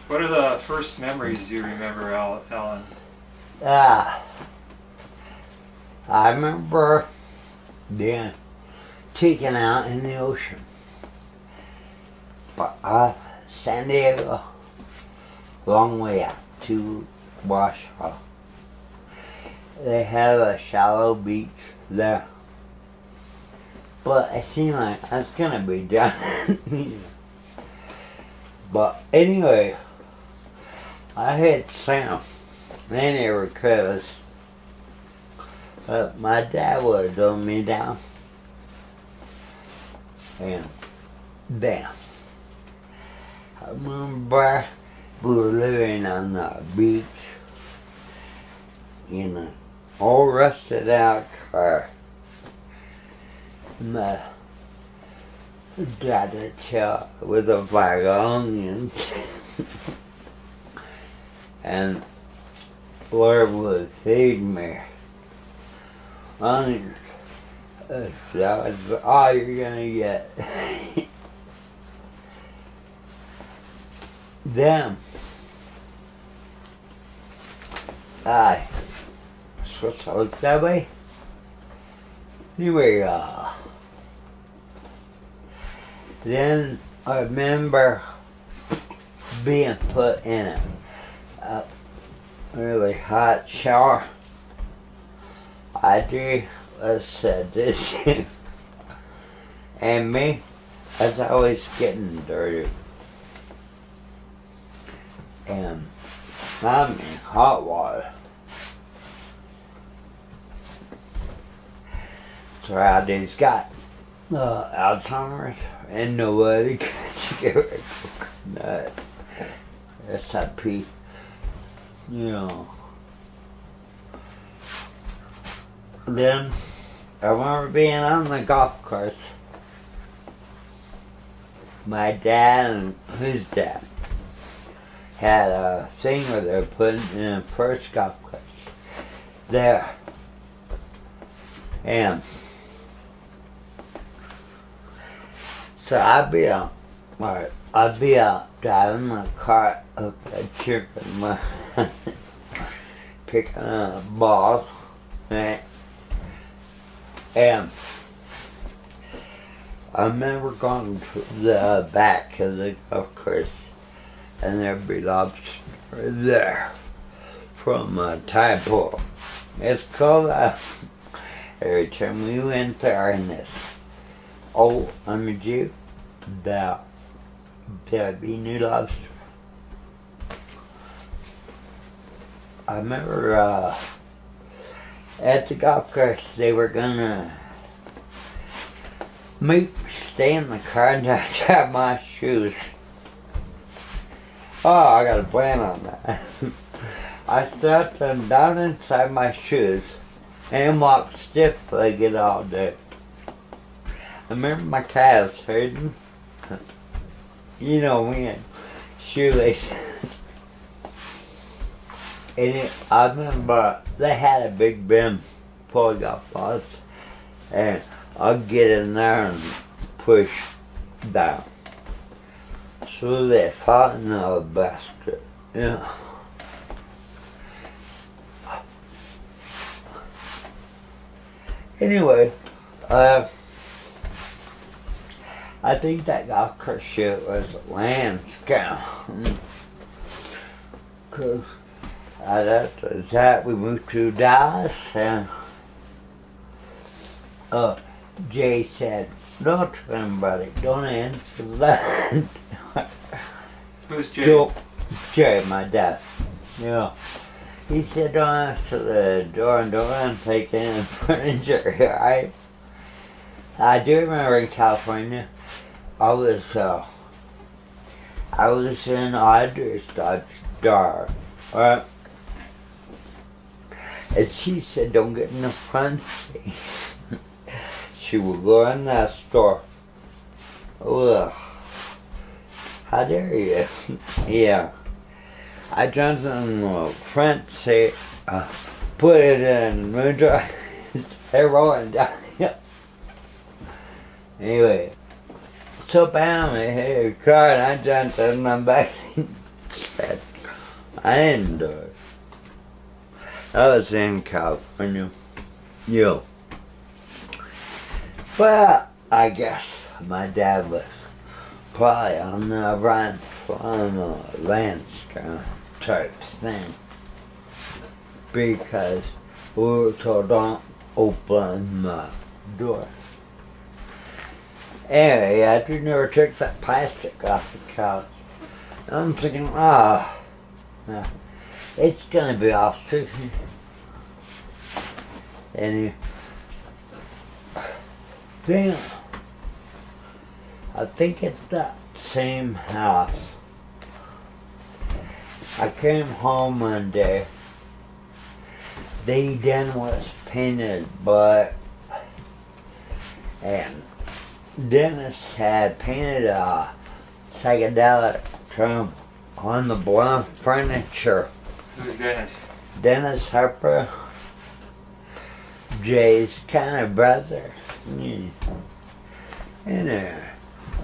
What are the first memories you remember, Alan? I remember being taken out in the ocean. But San Diego, long way out to Washoe. They have a shallow beach there. But it seemed like I was gonna be done. But anyway, I hit Sam. They never could. My dad would have thrown me down. And bam. I remember we were living on the beach in an all rusted out car. My dad had chill with a bag of onions. And Lord would feed me onions. That was all you're gonna get. Then I switched out that way. Anyway, then I remember being put in a really hot shower. I do said this, and me, I was always getting dirty. And I'm in hot water. So I just got Alzheimer's, and nobody could give a coconut recipe, you know. Then I remember being on the golf course. My dad and his dad had a thing where they were putting in the first golf course there. And so I'd be out driving my car up a chicken, picking up balls, right? And I remember going to the back of the golf course, and there'd be lobster there from a tide pool. It's called every time we went there in this old Jeep, there'd be new lobster. I remember at the golf course they were gonna make me stay in the car and I tried my shoes. Oh, I got a plan on that. I stuffed them down inside my shoes and walked stiff-legged all day. I remember my calves hurting. You know, we had shoelaces. And I remember they had a big bin full of golf balls, and I'd get in there and push down. So they fought in the basket, yeah. Anyway, I think that golf course shit was a land scam. Cause after that we moved to Dallas, and Jay said, "Don't tell anybody, don't answer that." Who's Jay? Jay, my dad. Yeah. He said, "Don't answer the door and don't take any furniture." I do remember in California, I was in Audrey's door, right? And she said, "Don't get in the front seat." She would go in that store. Ugh. How dare you? Yeah. I jumped in the front seat, put it in the moonshine, they're rolling down. Anyway, so bam, I hit a car and I jumped in the back seat. that. I didn't do it. I was in California. Yeah. Well, I guess my dad was probably on the run from a landscape type thing. Because we were told don't open the door. Anyway, I never took that plastic off the couch. I'm thinking, it's gonna be all sticky. And then, I think it's that same house. I came home one day. The den was painted, and Dennis had painted a psychedelic trim on the blunt furniture. Who's Dennis? Dennis Harper, Jay's kind of brother. And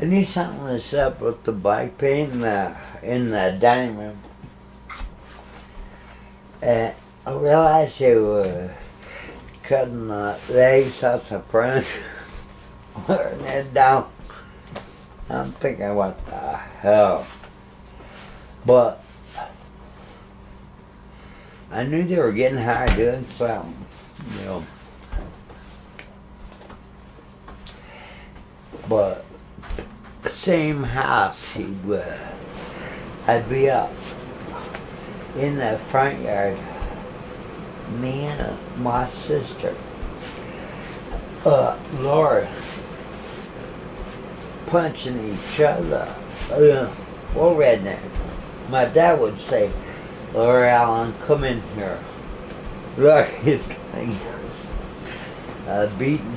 he something was up with the black paint in the dining room. And I realized they were cutting the legs off the front, wearing it down. I'm thinking, what the hell? But I knew they were getting high doing something, you know. But same house, I'd be up in the front yard, me and my sister, Laura, punching each other. Well, redneck. My dad would say, Laura Allen, come in here. Look, he's getting beaten.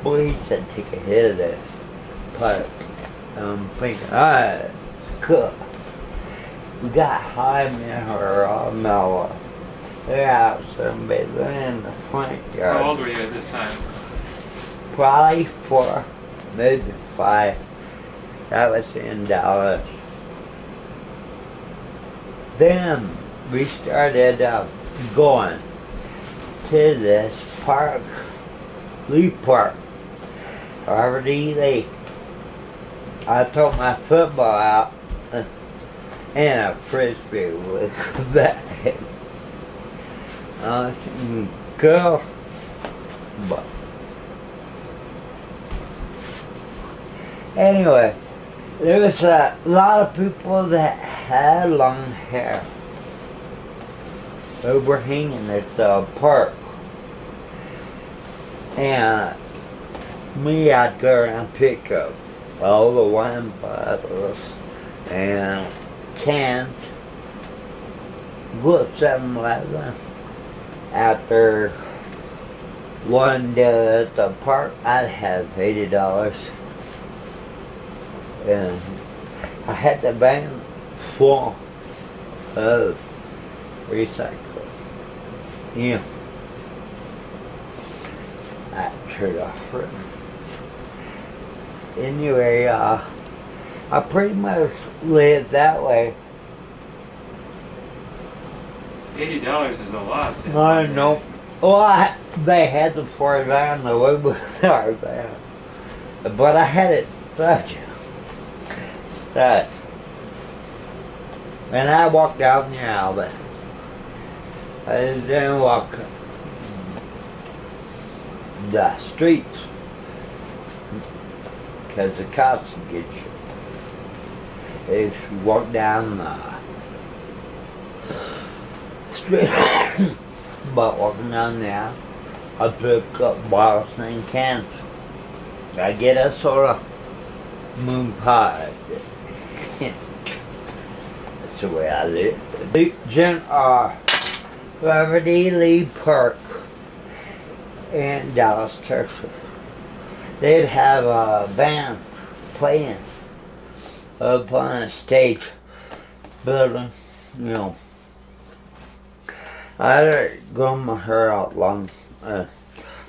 Boy, he said, take a hit of this pipe. I'm thinking, alright, cool. We got high, man, or all mellow. They're out somebody in the front yard. How old were you at this time? Probably 4, maybe 5. That was in Dallas. Then we started going to this park, Lee Park, Harvard E. Lee. I took my football out and a frisbee with a bat. I was thinking, cool. But anyway, there was a lot of people that had long hair. They were hanging at the park. And me, I'd go around and pick up all the wine bottles and cans. Go up 7-Eleven. After one day at the park, I'd have $80. And I had the van full of recycling. Yeah. I turned off for it. Anyway, I pretty much lived that way. $80 is a lot. I know. Well, they had to pour it down the way with our van. But I had it such. And I walked down the alley. I didn't walk the streets because the cops would get you. If you walk down the street, but walking down there, I pick up bottles and cans. I get a soda, moon pie. That's the way I live. Robert E. Lee Park in Dallas, Texas. They'd have a band playing up on a stage building, you know. I grown my hair out long.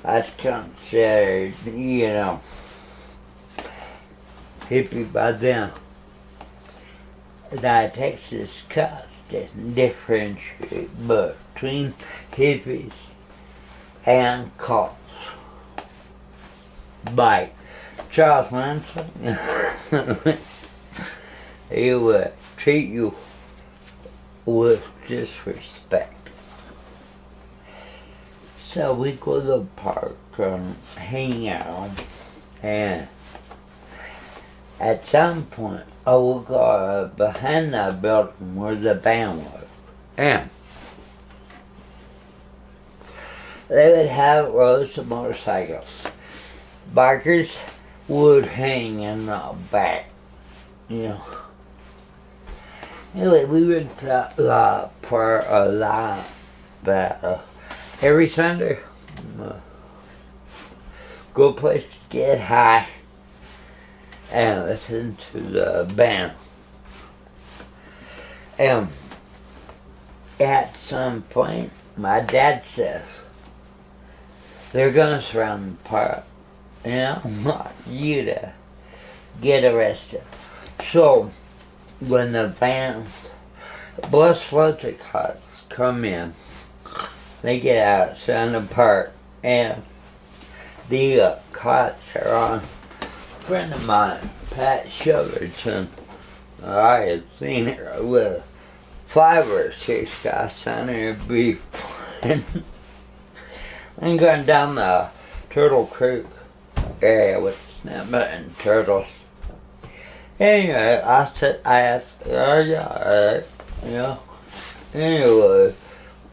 That's considered, you know, hippie by then. that Texas cuts didn't differentiate between hippies and cults. By Charles Manson, he would treat you with disrespect. So we go to the park and hang out, and at some point I would go behind that building where the band was, and they would have rows of motorcycles. Bikers would hang in the back, you know. Anyway, we would pour a lot, but every Sunday, good place to get high and listen to the band. And at some point, my dad says, they're gonna surround the park, and I don't want you to get arrested. So, when the vans, bus loads of cars come in, they get out, surround the park, and the cots are on. A friend of mine, Pat Shoverton, I had seen her with 5 or 6 guys on her before. And going down the Turtle Creek area with snapbutton turtles. Anyway, I asked, are you alright? You know? Anyway,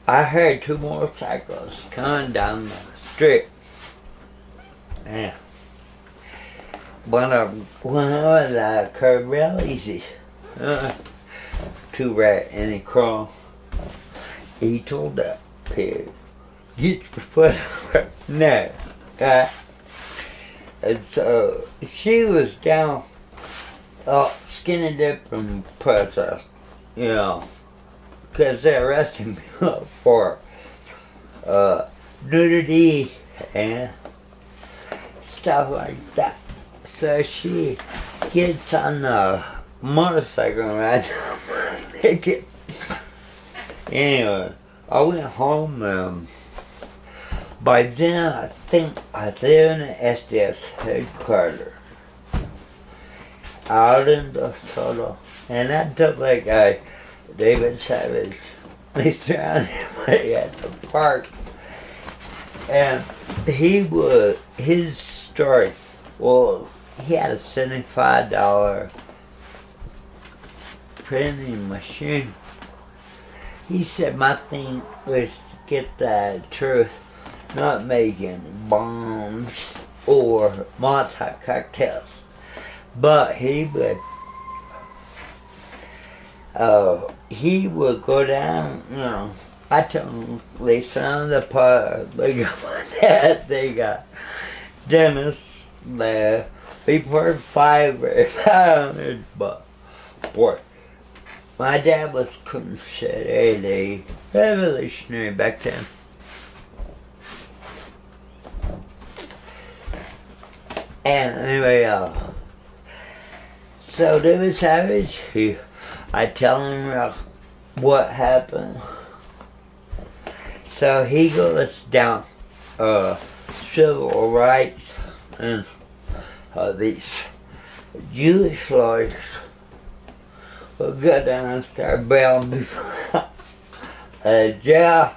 I heard 2 motorcycles coming down the street. Yeah. One of them went over the curb real easy. Too right, and he crawled. He told that pig, get your foot over there. And so she was down, skinny dip and protest, you know, because they arrested me for nudity and stuff like that. So she gets on the motorcycle and rides naked. Anyway, I went home and by then I think I was in the SDS headquarters out in DeSoto, and I took that guy, David Savage. They surrounded him at the park, and his story, well, he had a $75 printing machine. He said my thing was to get the truth, not making bombs or Molotov cocktails. But he would go down, you know. I told him they surrounded the park, they got my dad, they got Dennis there. We poured 500 bucks. Boy, my dad was considered revolutionary back then. And anyway, so David Savage, I tell him what happened. So he goes down civil rights and these Jewish lawyers will go down and start bailing people out jail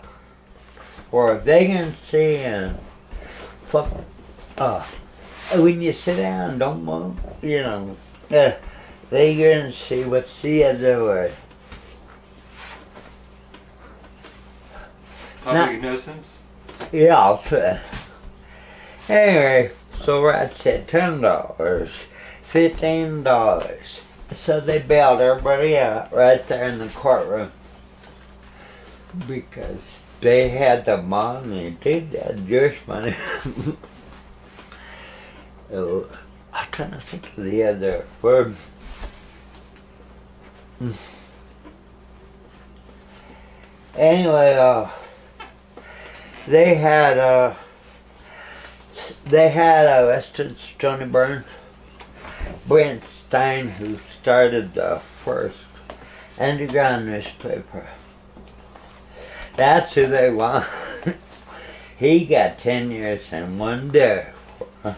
for vacancy and fuck. When you sit down and don't move, you know, vacancy, what's the other word? Public nuisance? Yeah, I'll say. Anyway, so Rat said $10, $15. So they bailed everybody out right there in the courtroom because they had the money, they had Jewish money. I'm trying to think of the other word. Anyway, they had arrested Stony Burns, Brent Stein, who started the first underground newspaper. That's who they want. He got 10 years and 1 day for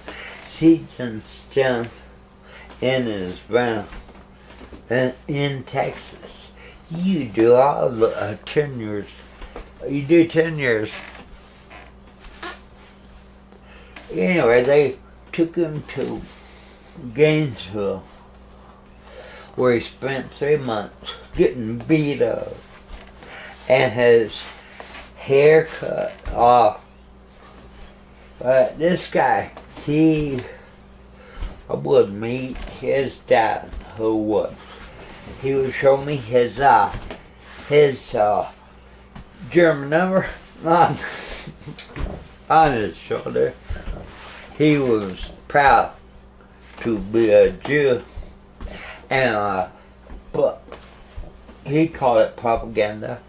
seeds and stems in his van. And in Texas, you do all the 10 years. You do 10 years. Anyway, they took him to Gainesville, where he spent 3 months getting beat up and his hair cut off. But this guy, I would meet his dad, who was. He would show me his German number on his shoulder. He was proud to be a Jew, and but he called it propaganda.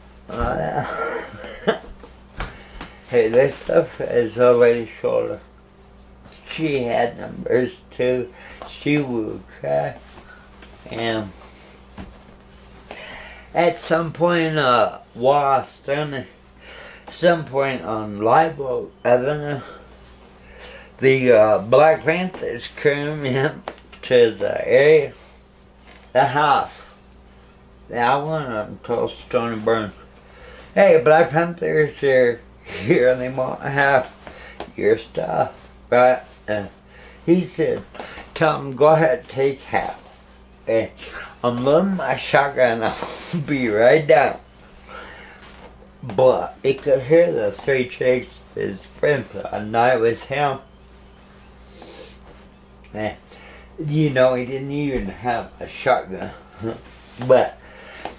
Hey, this stuff is a lady's shoulder. She had numbers too. She would cry, and at some point, some point on Live Oak Avenue, the Black Panthers came in to the area, the house. I went up and told Stony Burns, hey, Black Panthers are here and they want to have your stuff, right? He said, tell them, go ahead, take half. And I'm loading my shotgun, I'll be right down. But he could hear the 3 chicks, his friends, and it was him. And, he didn't even have a shotgun. But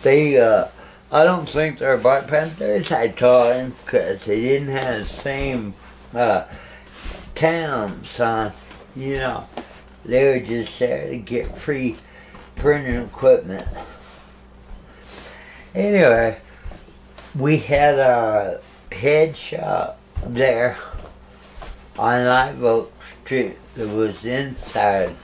they, I don't think they're Black Panthers, I told him, because they didn't have the same towns on, They were just there to get free printing equipment. Anyway, we had a head shop there on Live Oak Street that was inside.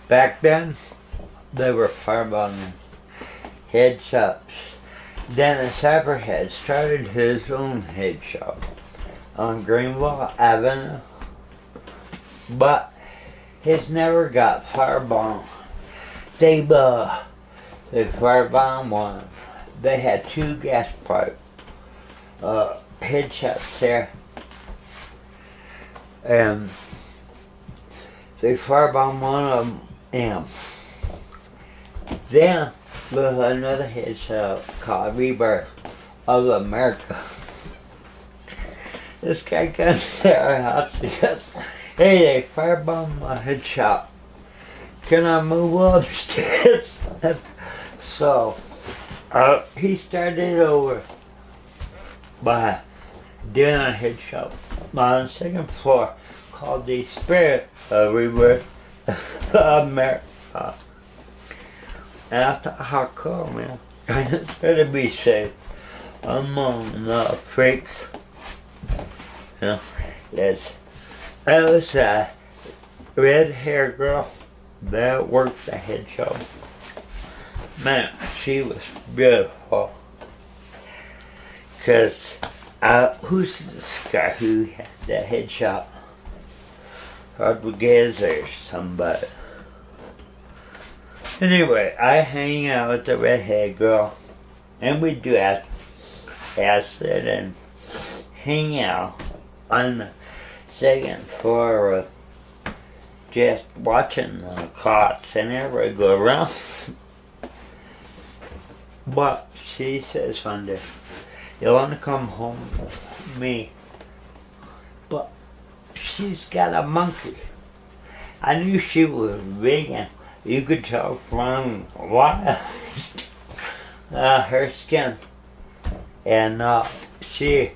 Back then, they were fireballing head shops. Dennis Harper had started his own head shop on Greenville Avenue, but it's never got firebombed. They firebombed one. They had 2 gas pipe head shops there, and they firebombed one of them. And then there's another head shop called Rebirth of America. This guy comes to our house and goes, hey, they firebombed my head shop. Can I move upstairs? So, he started over by doing a head shop on the 2nd floor called the Spirit of Rebirth of America. And I thought, how cool, man. It's better be safe among the freaks. Yes. That was a red hair girl that worked the head shop. Man, she was beautiful. Cause who's this guy who had the head shop? Rodriguez or somebody. Anyway, I hang out with the redhead girl, and we do acid and hang out on the 2nd floor, just watching the clocks and everybody go around. But she says one day, you want to come home with me? But she's got a monkey. I knew she was vegan. You could tell from her skin. And she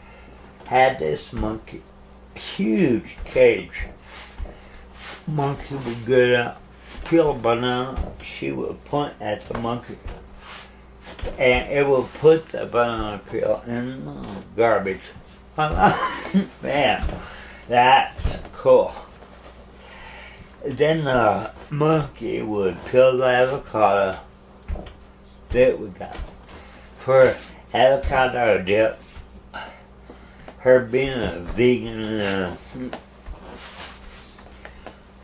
had this monkey, huge cage. Monkey would get peel a banana, she would point at the monkey. And it would put the banana peel in the garbage. Man, that's cool. Then the monkey would peel the avocado that we got for avocado dip. Her being a vegan,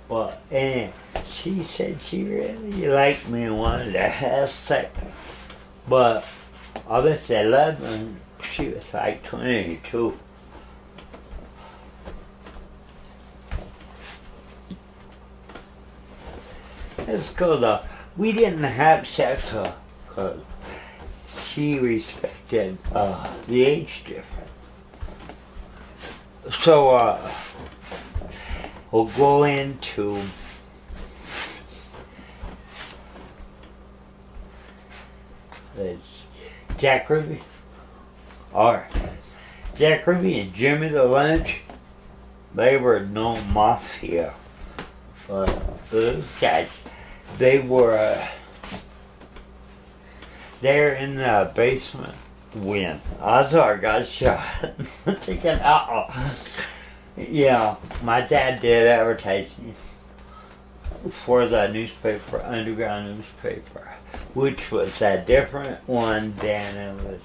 well, and she said she really liked me and wanted to have sex, but I was 11, she was like 22. It's cool though. We didn't have sex because she respected the age difference. So we'll go into Jack Ruby. Alright. Jack Ruby and Jimmy the Lynch, they were no mafia. But those guys, they're in the basement when Ozar got shot. Thinking, yeah, my dad did advertising for the newspaper, underground newspaper, which was a different one than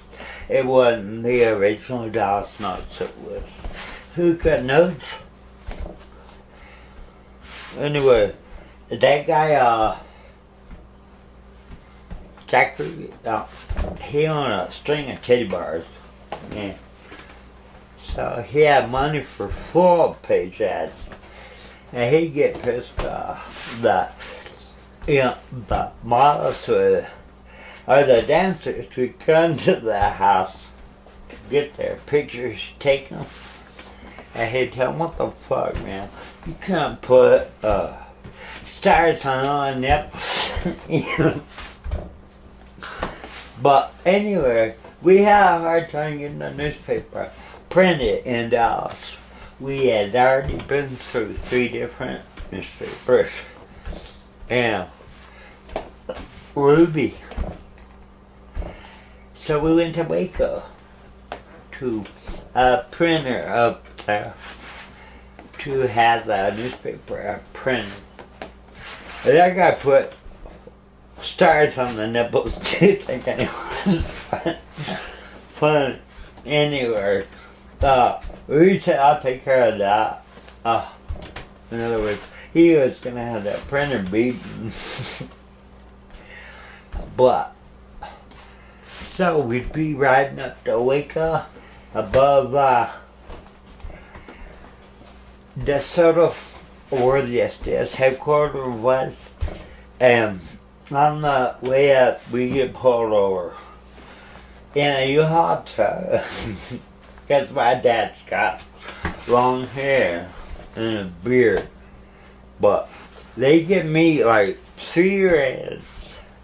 it wasn't the original Dallas Notes, it was Who Got Notes. Anyway, that guy, Jack Ruby, he owned a string of teddy bears. Yeah. So he had money for full-page ads. And he'd get pissed off that, the models or the dancers would come to the house to get their pictures taken. And he'd tell them, what the fuck, man? You can't put stars on nipples. But anyway, we had a hard time getting the newspaper printed in Dallas. We had already been through 3 different newspapers. And Ruby. So we went to Waco to a printer up there to have the newspaper printed. And that guy put stars on the nipples too, thinking it was fun. Anyway, we said, I'll take care of that. In other words, he was going to have that printer beaten. But, so we'd be riding up to Waco above DeSoto, where the SDS headquarters was. And on the way up, we get pulled over in a U-Haul truck. Because my dad's got long hair and a beard. But they give me like 3 reds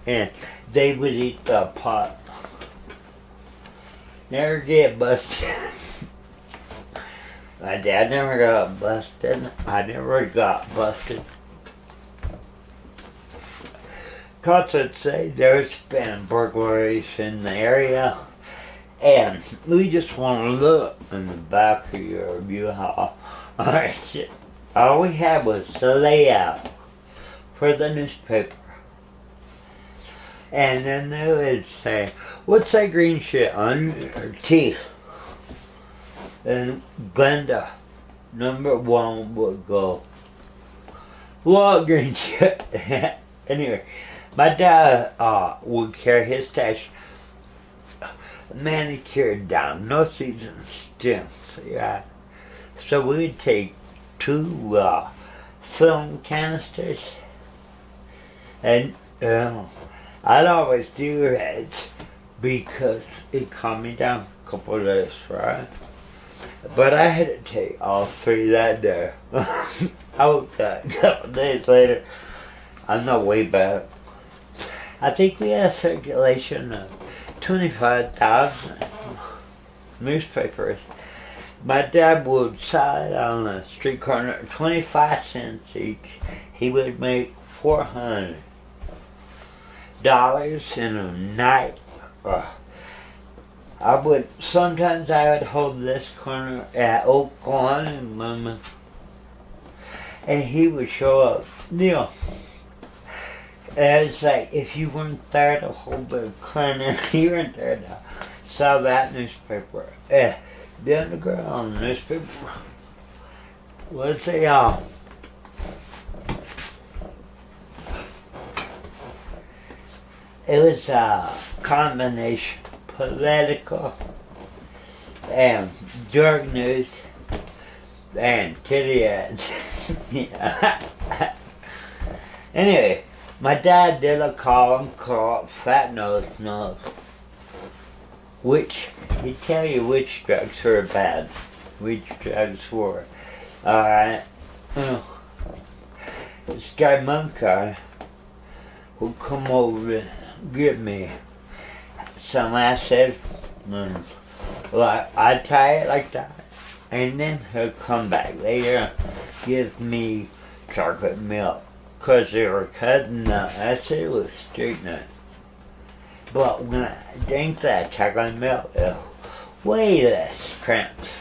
and they would eat the pot. Never get busted. My dad never got busted. I never got busted. Cause I'd say there's been burglaries in the area. And we just want to look in the back of your U-Haul. All we had was the layout for the newspaper. And then they would say, what's that green shit on your teeth? And Glenda, number 1, would go, what green shit? Anyway, my dad would carry his stash manicured down, no season stems. Yeah. So we'd take 2 film canisters, and I'd always do reds because it calmed me down a couple of days, right? But I had to take all 3 that day. I woke up a couple of days later. I'm not way back. I think we had a circulation of 25,000 newspapers. My dad would sell on a street corner 25 cents each. He would make $400 in a night. Sometimes I would hold this corner at Oak Lawn in Lemon. and he would show up, you know. And it's like, if you weren't there to hold the corner, you weren't there to sell that newspaper. The Underground newspaper was a, it was a combination political and drug news and titty ads. Yeah. Anyway, my dad did a column called Fat Nose Knows, which he'd tell you which drugs were bad, which drugs were. Alright. This guy Munkai would come over and give me some acid, and like I'd try it like that, and then he'll come back later and give me chocolate milk, cause they were cutting the acid with sweetener. But when I drink that chocolate milk, way less cramps.